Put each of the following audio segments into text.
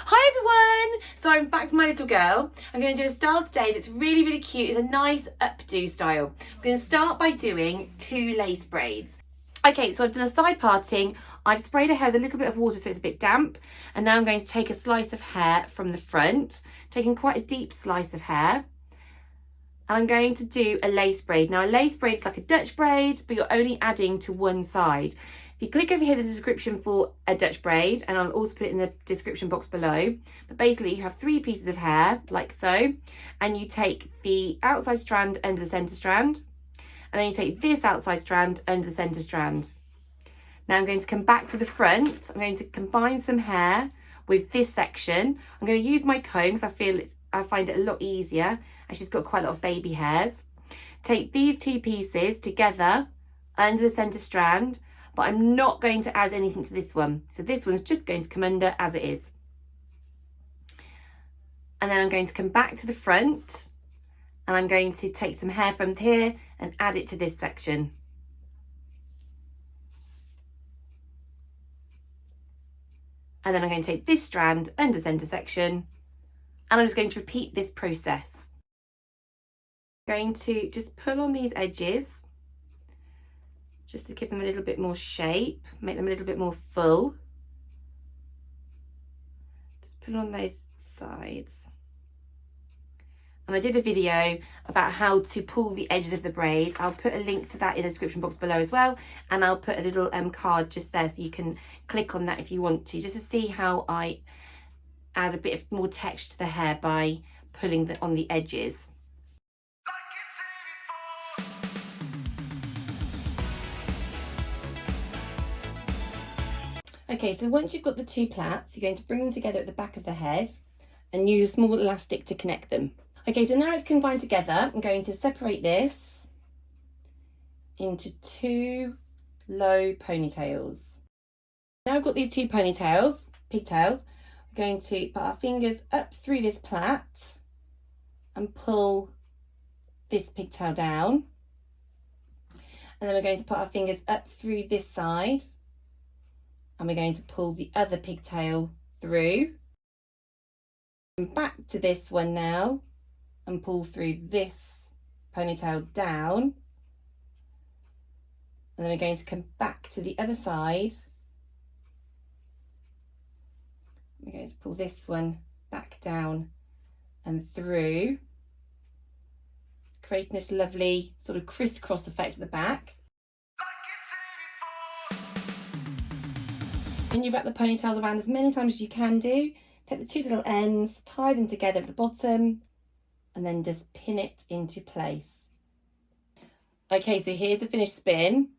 Hi everyone! So I'm back with my little girl. I'm going to do a style today that's really, really cute. It's a nice updo style. I'm going to start by doing 2 lace braids. Okay, so I've done a side parting. I've sprayed her hair with a little bit of water so it's a bit damp. And now I'm going to take a slice of hair from the front, taking quite a deep slice of hair. And I'm going to do a lace braid. Now a lace braid is like a Dutch braid, but you're only adding to one side. If you click over here, there's a description for a Dutch braid, and I'll also put it in the description box below. But basically you have 3 pieces of hair, like so, and you take the outside strand under the centre strand, and then you take this outside strand under the centre strand. Now I'm going to come back to the front. I'm going to combine some hair with this section. I'm going to use my comb because I find it a lot easier, and she's got quite a lot of baby hairs. Take these 2 pieces together under the centre strand, but I'm not going to add anything to this one. So this one's just going to come under as it is. And then I'm going to come back to the front, and I'm going to take some hair from here and add it to this section. And then I'm going to take this strand under the centre section, and I'm just going to repeat this process. I'm going to just pull on these edges, just to give them a little bit more shape, make them a little bit more full. Just pull on those sides. And I did a video about how to pull the edges of the braid. I'll put a link to that in the description box below as well. And I'll put a little card just there so you can click on that if you want to, just to see how I add a bit of more texture to the hair by pulling on the edges. Okay, so once you've got the 2 plaits, you're going to bring them together at the back of the head and use a small elastic to connect them. Okay, so now it's combined together. I'm going to separate this into 2 low ponytails. Now I've got these 2 ponytails, pigtails. We're going to put our fingers up through this plait and pull this pigtail down. And then we're going to put our fingers up through this side, and we're going to pull the other pigtail through. And back to this one now and pull through this ponytail down. And then we're going to come back to the other side. We're going to pull this one back down and through, creating this lovely sort of crisscross effect at the back. And you wrap the ponytails around as many times as you can do. Take the 2 little ends, tie them together at the bottom, and then just pin it into place. Okay, so here's a finished spin.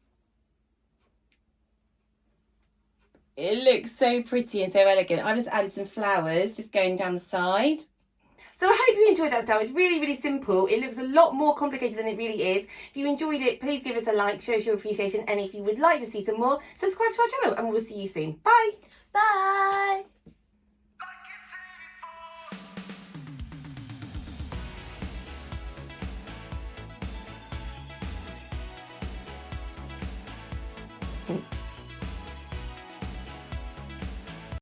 It looks so pretty and so elegant. I've just added some flowers just going down the side. So I hope you enjoyed that style. It's really, really simple. It looks a lot more complicated than it really is. If you enjoyed it, please give us a like, show us your appreciation. And if you would like to see some more, subscribe to our channel and we'll see you soon. Bye. Bye. Mm.